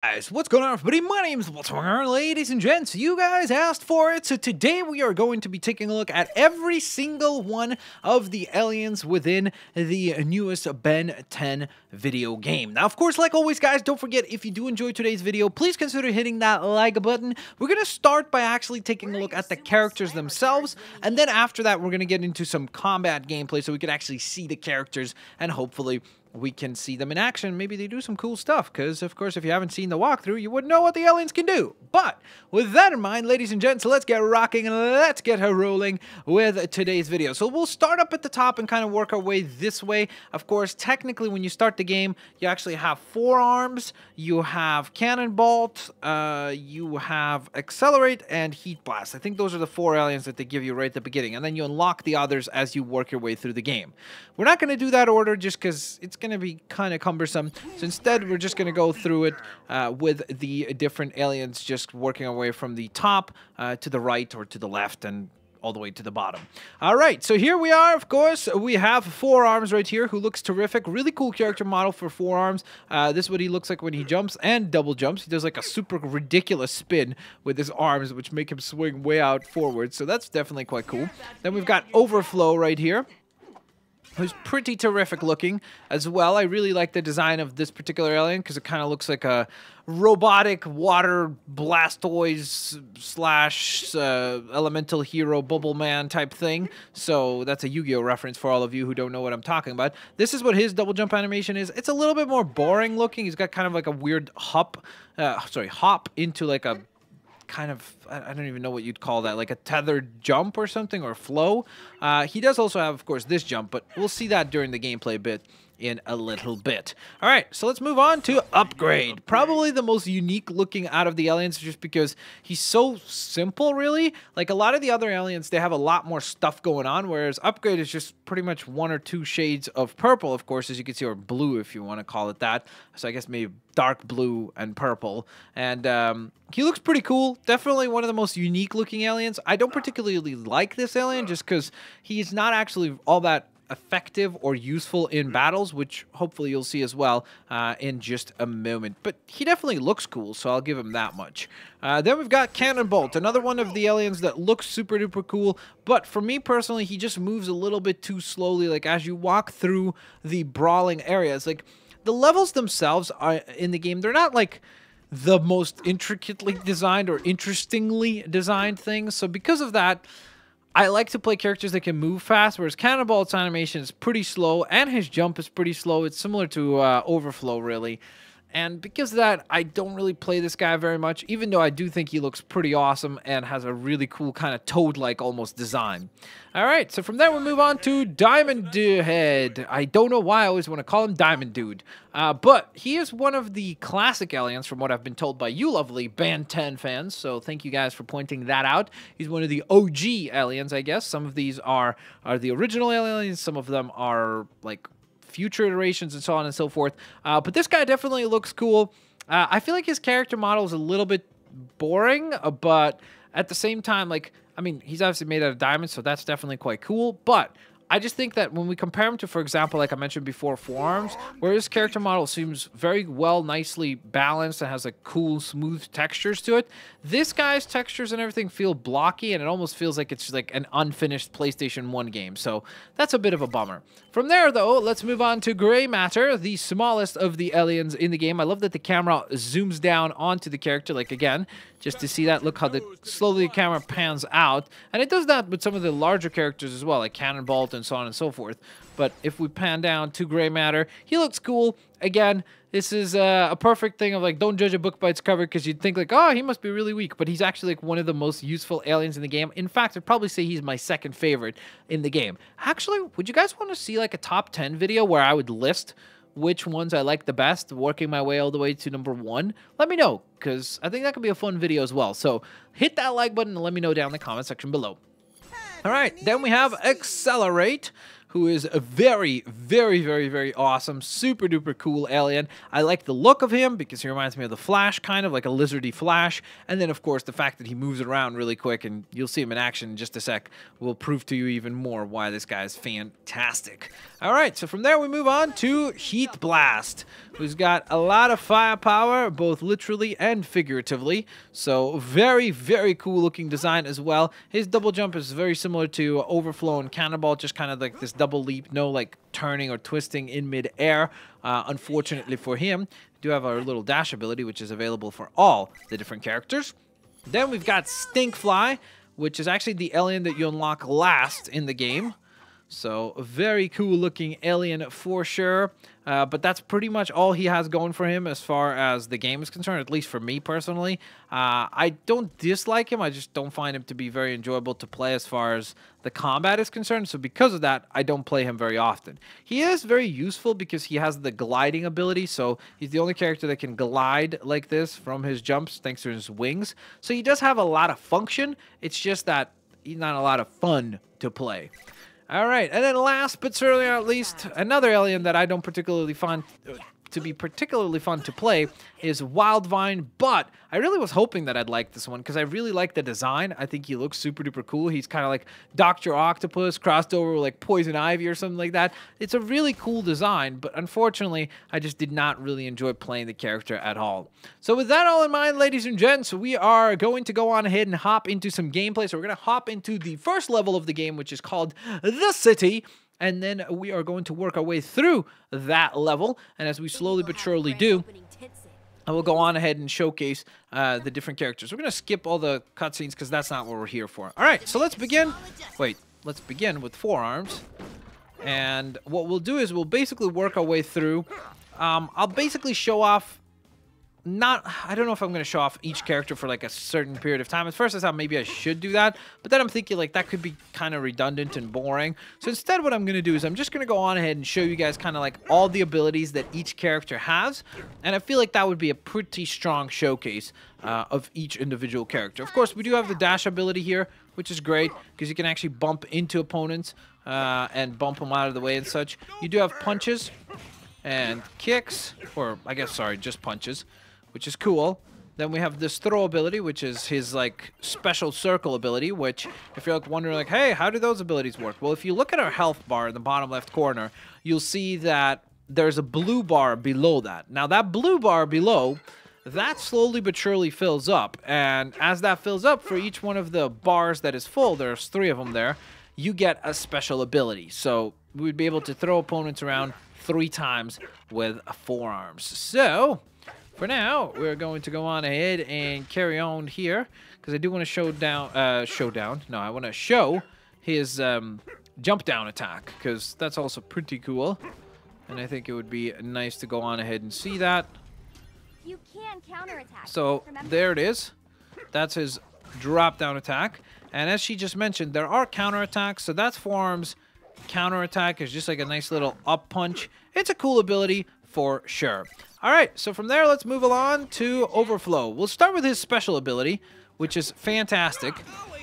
Guys, what's going on, everybody? My name is Blitzwinger. Ladies and gents, you guys asked for it, so today we are going to be taking a look at every single one of the aliens within the newest Ben 10 video game. Now, of course, like always, guys, don't forget, if you do enjoy today's video, please consider hitting that like button. We're going to start by actually taking a look at the characters themselves, and then after that, we're going to get into some combat gameplay so we can actually see the characters, and hopefully we can see them in action. Maybe they do some cool stuff, because, of course, if you haven't seen the walkthrough, you wouldn't know what the aliens can do. But with that in mind, ladies and gents, let's get rocking and let's get her rolling with today's video. So we'll start up at the top and kind of work our way this way. Of course, technically, when you start the game, you actually have 4 arms, you have cannon bolt, you have accelerate, and heat blast. I think those are the 4 aliens that they give you right at the beginning, and then you unlock the others as you work your way through the game. We're not going to do that order just because it's going to be kind of cumbersome, so instead we're just going to go through it with the different aliens, just working our way from the top to the right or to the left and all the way to the bottom. All right, so here we are. Of course, we have 4 arms right here, who looks terrific. Really cool character model for 4 arms. This is what he looks like when he jumps and double jumps. He does like a super ridiculous spin with his arms, which make him swing way out forward, so that's definitely quite cool. Then we've got Overflow right here, who's pretty terrific looking as well. I really like the design of this particular alien because it kind of looks like a robotic water Blastoise slash elemental hero Bubble Man type thing. So that's a Yu-Gi-Oh reference for all of you who don't know what I'm talking about. This is what his double jump animation is. It's a little bit more boring looking. He's got kind of like a weird hop into like a kind of, I don't even know what you'd call that, like a tethered jump or something, or flow. He does also have, of course, this jump, but we'll see that during the gameplay bit in a little bit. All right, so let's move on to Upgrade. Probably the most unique looking out of the aliens, just because he's so simple, really. Like a lot of the other aliens, they have a lot more stuff going on, whereas Upgrade is just pretty much 1 or 2 shades of purple, of course, as you can see, or blue if you want to call it that. So I guess maybe dark blue and purple. And he looks pretty cool. Definitely one of the most unique looking aliens. I don't particularly like this alien just because he's not actually all that effective or useful in battles, which hopefully you'll see as well in just a moment. But he definitely looks cool, so I'll give him that much. Then we've got Cannonbolt, another one of the aliens that looks super duper cool, but for me personally, he just moves a little bit too slowly. Like as you walk through the brawling areas, like the levels themselves are in the game, they're not like the most intricately designed or interestingly designed things. So because of that, I like to play characters that can move fast, whereas Cannonbolt's animation is pretty slow, and his jump is pretty slow. It's similar to Overflow, really. And because of that, I don't really play this guy very much, even though I do think he looks pretty awesome and has a really cool kind of Toad-like almost design. All right, so from there, we'll move on to Diamond Head. I don't know why I always want to call him Diamond Dude, but he is one of the classic aliens from what I've been told by you lovely Ben 10 fans, so thank you guys for pointing that out. He's one of the OG aliens, I guess. Some of these are the original aliens, some of them are like future iterations and so on and so forth. But this guy definitely looks cool. I feel like his character model is a little bit boring, but at the same time, like, I mean, he's obviously made out of diamonds, so that's definitely quite cool. But I just think that when we compare him to, for example, like I mentioned before, 4 arms, where his character model seems very well, nicely balanced and has like cool, smooth textures to it, this guy's textures and everything feel blocky, and it almost feels like it's like an unfinished PlayStation 1 game. So that's a bit of a bummer. From there, though, let's move on to Gray Matter, the smallest of the aliens in the game. I love that the camera zooms down onto the character, like again, just to see that. Look how slowly the camera pans out. And it does that with some of the larger characters as well, like Cannonbolt and so on and so forth. But if we pan down to Gray Matter, he looks cool. Again, this is a perfect thing of like, don't judge a book by its cover, because you'd think like, oh, he must be really weak. But he's actually like one of the most useful aliens in the game. In fact, I'd probably say he's my 2nd favorite in the game. Actually, would you guys want to see like a top 10 video where I would list which ones I like the best, working my way all the way to number 1? Let me know, because I think that could be a fun video as well. So hit that like button and let me know down in the comment section below. All right, then we have Accelerate, who is a very, very, very, very awesome, super duper cool alien. I like the look of him because he reminds me of the Flash, kind of like a lizardy Flash. And then, of course, the fact that he moves around really quick, and you'll see him in action in just a sec, will prove to you even more why this guy is fantastic. All right, so from there we move on to Heat Blast, who's got a lot of firepower, both literally and figuratively. So very, very cool looking design as well. His double jump is very similar to Overflow and Cannonball, just kind of like this double leap, no like turning or twisting in mid-air. Unfortunately for him, we do have our little dash ability, which is available for all the different characters. Then we've got Stinkfly, which is actually the alien that you unlock last in the game. So a very cool looking alien for sure, but that's pretty much all he has going for him as far as the game is concerned, at least for me personally. I don't dislike him, I just don't find him to be very enjoyable to play as far as the combat is concerned, so because of that, I don't play him very often. He is very useful because he has the gliding ability, so he's the only character that can glide like this from his jumps thanks to his wings. So he does have a lot of function, it's just that he's not a lot of fun to play. All right, and then last but certainly not least, another alien that I don't particularly find to be particularly fun to play is Wildvine, but I really was hoping that I'd like this one because I really like the design. I think he looks super duper cool. He's kind of like Dr. Octopus crossed over with like Poison Ivy or something like that. It's a really cool design, but unfortunately, I just did not really enjoy playing the character at all. So with that all in mind, ladies and gents, we are going to go on ahead and hop into some gameplay. So we're going to hop into the first level of the game, which is called The City. And then we are going to work our way through that level. And as we slowly but surely do, I will go on ahead and showcase the different characters. We're going to skip all the cutscenes because that's not what we're here for. All right, so let's begin. Wait, let's begin with forearms. And what we'll do is we'll basically work our way through. I'll basically show off I don't know if I'm going to show off each character for like a certain period of time. At first I thought maybe I should do that, but then I'm thinking like that could be kind of redundant and boring. So instead what I'm going to do is I'm just going to go on ahead and show you guys kind of like all the abilities that each character has. And I feel like that would be a pretty strong showcase of each individual character. Of course, we do have the dash ability here, which is great because you can actually bump into opponents and bump them out of the way and such. You do have punches and kicks, or I guess, sorry, just punches, which is cool. Then we have this throw ability, which is his like special circle ability, which if you're like wondering like, hey, how do those abilities work? Well, if you look at our health bar in the bottom left corner, you'll see that there's a blue bar below that. Now that blue bar below, that slowly but surely fills up. And as that fills up, for each one of the bars that is full, there's 3 of them there, you get a special ability. So we would be able to throw opponents around 3 times with forearms. So for now, we're going to go on ahead and carry on here because I do want to I want to show his jump down attack because that's also pretty cool. And I think it would be nice to go on ahead and see that. You can counterattack. So there it is. That's his drop down attack. And as she just mentioned, there are counterattacks. So that's forearms. Counterattack is just like a nice little up punch. It's a cool ability for sure. All right, so from there, let's move along to Overflow. We'll start with his special ability, which is fantastic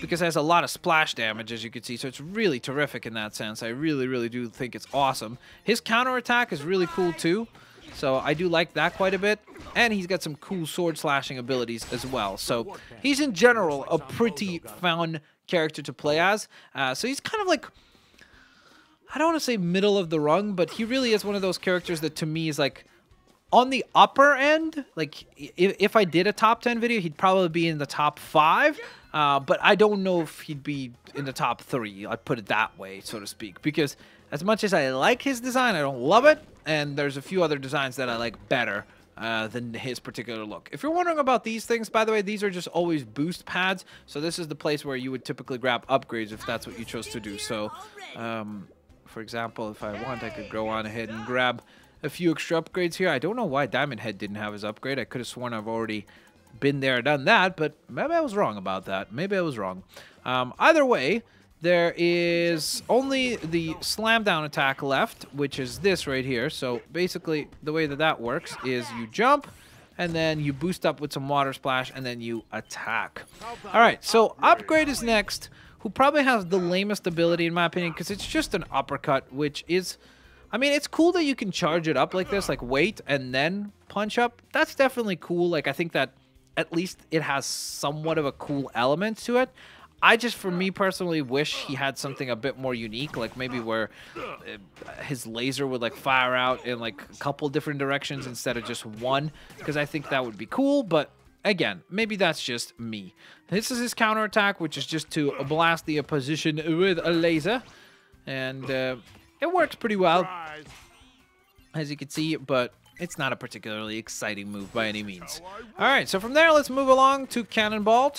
because it has a lot of splash damage, as you can see. So it's really terrific in that sense. I really, really do think it's awesome. His counterattack is really cool too. So I do like that quite a bit. And he's got some cool sword slashing abilities as well. So he's in general a pretty fun character to play as. So he's kind of like, I don't want to say middle of the rung, but he really is one of those characters that to me is like on the upper end. Like if I did a top 10 video, he'd probably be in the top 5. But I don't know if he'd be in the top 3. I'd put it that way, so to speak. Because as much as I like his design, I don't love it. And there's a few other designs that I like better than his particular look. If you're wondering about these things, by the way, these are just always boost pads. So this is the place where you would typically grab upgrades if that's what you chose to do. So, for example, if I want, I could go on ahead and grab a few extra upgrades here. I don't know why Diamond Head didn't have his upgrade. I could have sworn I've already been there, done that, but maybe I was wrong about that. Maybe I was wrong. Either way, there is only the slam down attack left, which is this right here. So basically, the way that that works is you jump, and then you boost up with some water splash, and then you attack. All right, so upgrade is next. who probably has the lamest ability in my opinion, because it's just an uppercut, which is, I mean, it's cool that you can charge it up like this, like wait and then punch up. That's definitely cool. Like, I think that at least it has somewhat of a cool element to it. I just, for me personally, wish he had something a bit more unique, like maybe where his laser would like fire out in like a couple different directions instead of just one, because I think that would be cool. But again, maybe that's just me. This is his counterattack, which is just to blast the opposition with a laser, and it works pretty well, as you can see, but it's not a particularly exciting move by any means. All right, so from there, let's move along to Cannonball,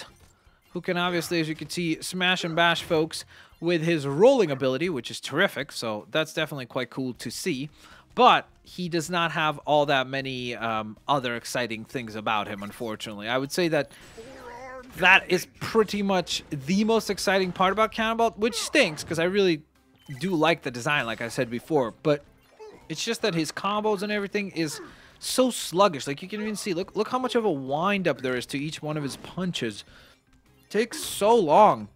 who can obviously, as you can see, smash and bash folks with his rolling ability, which is terrific. So that's definitely quite cool to see. But he does not have all that many other exciting things about him, unfortunately. I would say that that is pretty much the most exciting part about Cannonball, which stinks because I really do like the design, like I said before. But it's just that his combos and everything is so sluggish. Like, you can even see, look how much of a wind-up there is to each one of his punches. Takes so long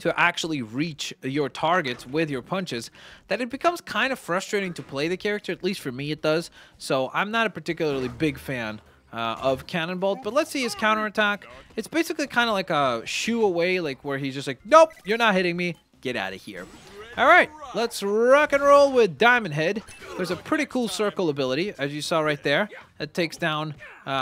to actually reach your targets with your punches that it becomes kind of frustrating to play the character. At least for me it does. So I'm not a particularly big fan of Cannonball, but let's see his counterattack. It's basically kind of like a shoo away, like where he's just like, nope, you're not hitting me, get out of here. All right, let's rock and roll with Diamond Head. There's a pretty cool circle ability, as you saw right there, that takes down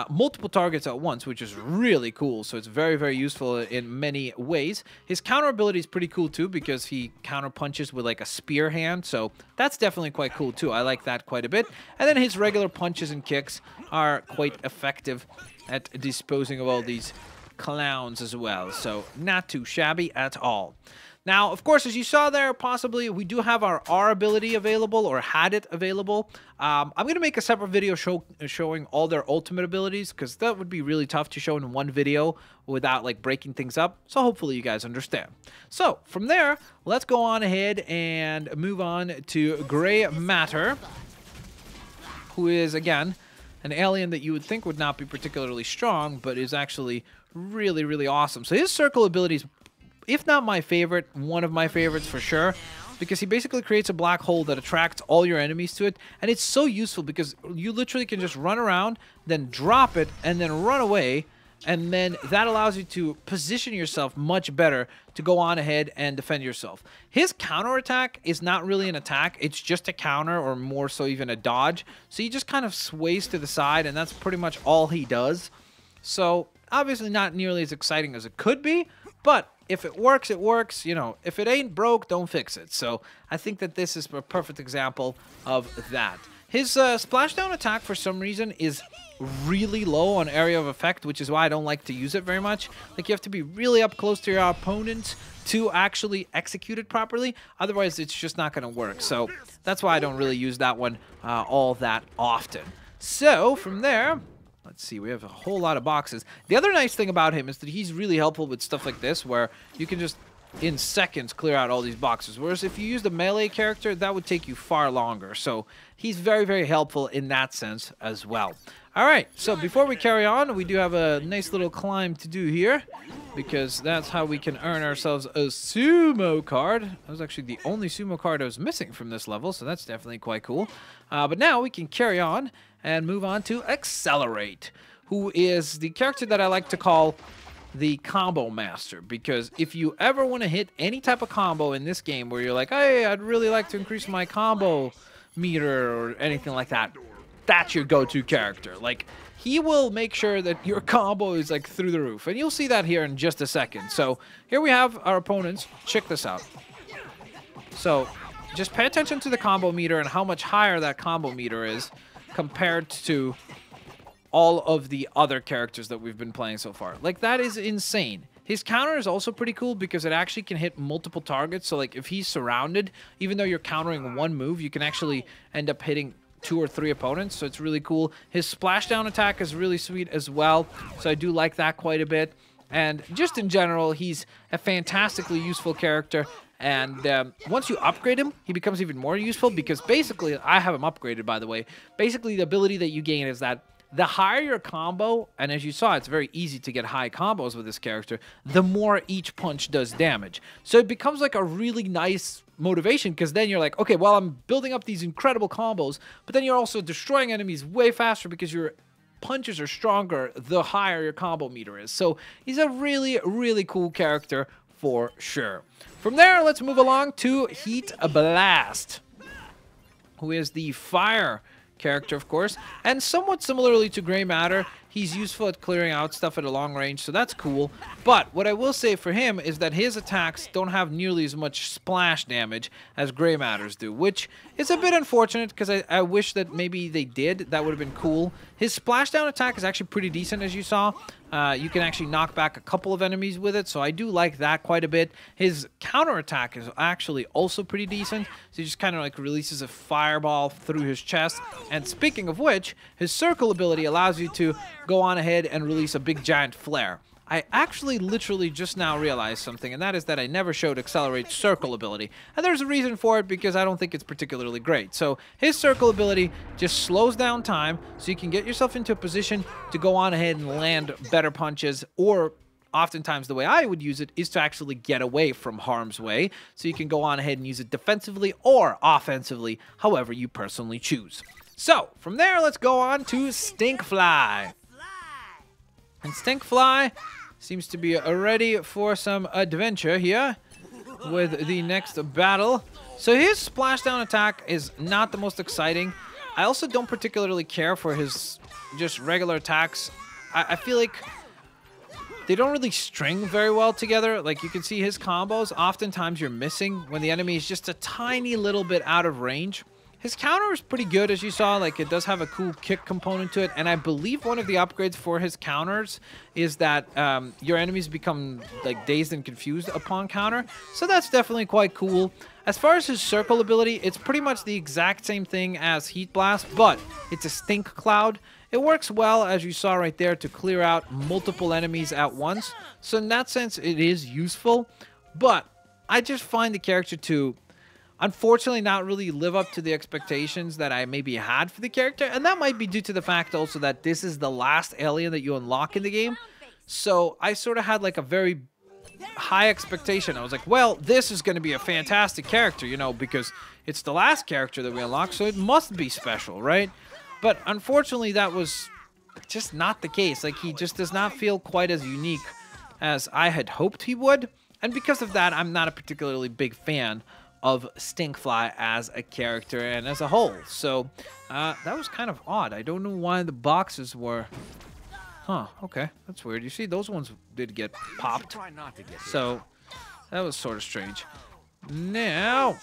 multiple targets at once, which is really cool. So it's very, very useful in many ways. His counter ability is pretty cool too, because he counter punches with like a spear hand. So that's definitely quite cool too. I like that quite a bit. And then his regular punches and kicks are quite effective at disposing of all these clowns as well. So not too shabby at all. Now, of course, as you saw there, possibly we do have our R ability available, or had it available. I'm going to make a separate video showing all their ultimate abilities, because that would be really tough to show in one video without like breaking things up. So hopefully you guys understand. So from there, let's go on ahead and move on to Gray Matter, who is, again, an alien that you would think would not be particularly strong, but is actually really, really awesome. So his circle ability is, if not my favorite, one of my favorites for sure, because he basically creates a black hole that attracts all your enemies to it, and it's so useful because you literally can just run around, then drop it, and then run away, and then that allows you to position yourself much better to go on ahead and defend yourself. His counterattack is not really an attack, it's just a counter, or more so even a dodge, so he just kind of sways to the side, and that's pretty much all he does. So obviously not nearly as exciting as it could be, but if it works, it works. You know, if it ain't broke, don't fix it. So I think that this is a perfect example of that. His splashdown attack, for some reason, is really low on area of effect, which is why I don't like to use it very much. Like, you have to be really up close to your opponent to actually execute it properly. Otherwise, it's just not going to work. So that's why I don't really use that one all that often. So from there, let's see, we have a whole lot of boxes. The other nice thing about him is that he's really helpful with stuff like this, where you can just, in seconds, clear out all these boxes. Whereas if you use the melee character, that would take you far longer. So he's very, very helpful in that sense as well. All right, so before we carry on, we do have a nice little climb to do here, because that's how we can earn ourselves a sumo card. That was actually the only sumo card I was missing from this level, so that's definitely quite cool. But now we can carry on and move on to Accelerate, who is the character that I like to call the combo master, because if you ever want to hit any type of combo in this game where you're like, hey, I'd really like to increase my combo meter or anything like that, that's your go-to character. Like, he will make sure that your combo is like through the roof, and you'll see that here in just a second. So here we have our opponents. Check this out. So just pay attention to the combo meter and how much higher that combo meter is compared to all of the other characters that we've been playing so far. Like, that is insane. His counter is also pretty cool because it actually can hit multiple targets. So like, if he's surrounded, even though you're countering one move, you can actually end up hitting 2 or 3 opponents, so it's really cool. His splashdown attack is really sweet as well, so I do like that quite a bit. And just in general, he's a fantastically useful character. And once you upgrade him, he becomes even more useful, because basically, I have him upgraded, by the way. Basically, the ability that you gain is that the higher your combo, and as you saw, it's very easy to get high combos with this character, the more each punch does damage. So it becomes like a really nice motivation, because then you're like, okay, well, I'm building up these incredible combos, but then you're also destroying enemies way faster because your punches are stronger the higher your combo meter is. So he's a really, really cool character for sure. From there, let's move along to Heat Blast, who is the fire character, of course, and somewhat similarly to Gray Matter, he's useful at clearing out stuff at a long range, so that's cool. But what I will say for him is that his attacks don't have nearly as much splash damage as Gray Matter's do, which is a bit unfortunate because I wish that maybe they did. That would have been cool. His splashdown attack is actually pretty decent, as you saw. You can actually knock back a couple of enemies with it, so I do like that quite a bit. His counterattack is actually also pretty decent, so he just kind of like releases a fireball through his chest. And speaking of which, his circle ability allows you to go on ahead and release a big giant flare. I actually literally just now realized something, and that is that I never showed Accelerate's circle ability. And there's a reason for it, because I don't think it's particularly great. So his circle ability just slows down time, so you can get yourself into a position to go on ahead and land better punches, or oftentimes the way I would use it is to actually get away from harm's way, so you can go on ahead and use it defensively or offensively, however you personally choose. So, from there, let's go on to Stinkfly. And Stinkfly seems to be ready for some adventure here with the next battle. So his splashdown attack is not the most exciting. I also don't particularly care for his just regular attacks. I feel like they don't really string very well together. Like, you can see his combos, oftentimes you're missing when the enemy is just a tiny little bit out of range. His counter is pretty good, as you saw. Like, it does have a cool kick component to it, and I believe one of the upgrades for his counters is that your enemies become like dazed and confused upon counter, so that's definitely quite cool. As far as his circle ability, it's pretty much the exact same thing as Heat Blast, but it's a stink cloud. It works well, as you saw right there, to clear out multiple enemies at once, so in that sense it is useful, but I just find the character to unfortunately not really live up to the expectations that I maybe had for the character, and that might be due to the fact also that this is the last alien that you unlock in the game. So I sort of had like a very high expectation. I was like, well, this is going to be a fantastic character, you know, because it's the last character that we unlock, so it must be special, right? But unfortunately, that was just not the case. Like, he just does not feel quite as unique as I had hoped he would, and because of that, I'm not a particularly big fan of Stinkfly as a character and as a whole. So that was kind of odd. I don't know why the boxes were... Huh, okay, that's weird. You see, those ones did get popped. So that was sort of strange. Now,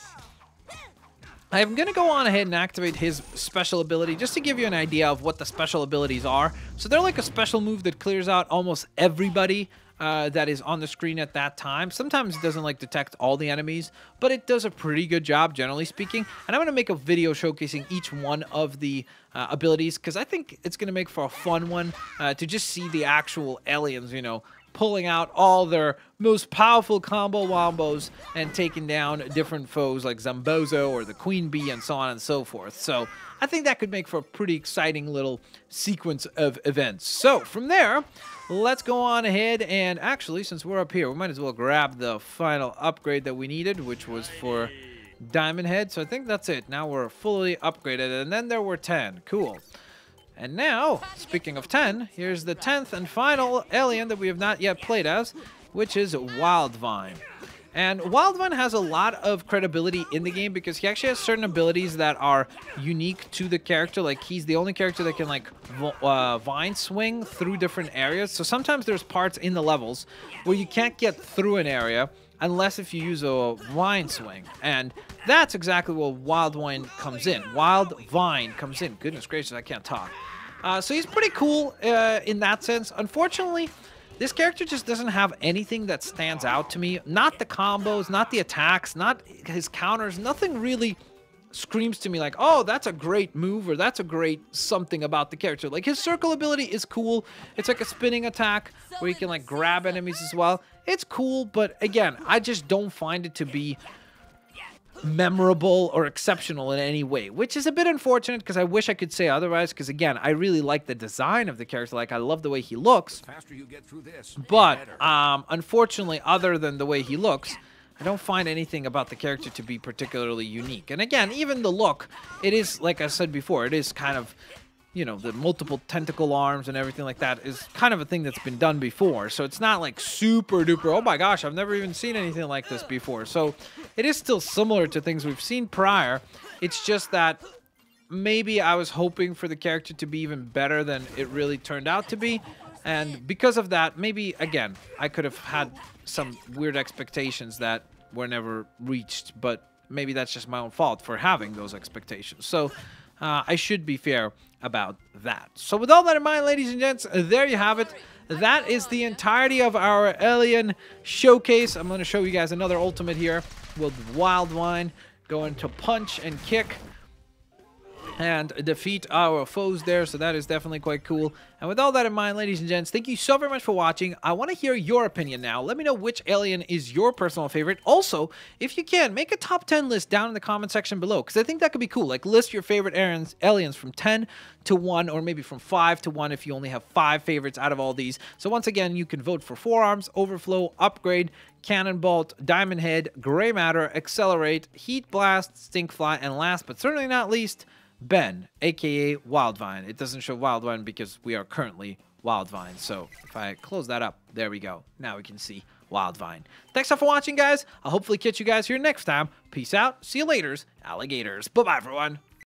I'm going to go on ahead and activate his special ability just to give you an idea of what the special abilities are. So they're like a special move that clears out almost everybody that is on the screen at that time. Sometimes it doesn't like detect all the enemies, but it does a pretty good job, generally speaking. And I'm going to make a video showcasing each one of the abilities, because I think it's going to make for a fun one to just see the actual aliens, you know, pulling out all their most powerful combo wombos and taking down different foes like Zombozo or the Queen Bee and so on and so forth. So I think that could make for a pretty exciting little sequence of events. So from there, let's go on ahead and actually, since we're up here, we might as well grab the final upgrade that we needed, which was for Diamond Head. So I think that's it. Now we're fully upgraded, and then there were 10. Cool. And now, speaking of 10, here's the 10th and final alien that we have not yet played as, which is Wildvine. And Wildvine has a lot of credibility in the game because he actually has certain abilities that are unique to the character. Like, he's the only character that can, like, vine swing through different areas. So sometimes there's parts in the levels where you can't get through an area unless if you use a vine swing. And that's exactly where Wildvine comes in. Wildvine comes in. Goodness gracious, I can't talk. So he's pretty cool in that sense. Unfortunately, this character just doesn't have anything that stands out to me. Not the combos, not the attacks, not his counters. Nothing really screams to me like, oh, that's a great move or that's a great something about the character. Like, his circle ability is cool. It's like a spinning attack where you can like grab enemies as well. It's cool, but again, I just don't find it to be memorable or exceptional in any way, which is a bit unfortunate because I wish I could say otherwise, because again, I really like the design of the character. Like, I love the way he looks, Faster you get through this, but better. unfortunately, other than the way he looks, I don't find anything about the character to be particularly unique. And again, even the look, it is, like I said before, it is kind of, you know, the multiple tentacle arms and everything like that is kind of a thing that's been done before. So it's not like super duper, oh my gosh, I've never even seen anything like this before. So it is still similar to things we've seen prior. It's just that maybe I was hoping for the character to be even better than it really turned out to be. And because of that, maybe, again, I could have had some weird expectations that were never reached. But maybe that's just my own fault for having those expectations. So I should be fair about that. So with all that in mind, ladies and gents, there you have it. That is the entirety of our Alien showcase. I'm going to show you guys another ultimate here with Wildvine going to punch and kick and defeat our foes there, so that is definitely quite cool. And with all that in mind, ladies and gents, thank you so very much for watching. I want to hear your opinion now. Let me know which alien is your personal favorite. Also, if you can, make a top 10 list down in the comment section below, because I think that could be cool. Like, list your favorite aliens from 10 to 1, or maybe from 5 to 1 if you only have 5 favorites out of all these. So once again, you can vote for Forearms, Overflow, Upgrade, Cannonbolt, Diamond Head, Gray Matter, Accelerate, Heat Blast, Stinkfly, and last but certainly not least, Ben, aka Wildvine. It doesn't show Wildvine because we are currently Wildvine. So if I close that up, there we go. Now we can see Wildvine. Thanks for watching, guys. I'll hopefully catch you guys here next time. Peace out. See you laters, alligators. Bye-bye, everyone.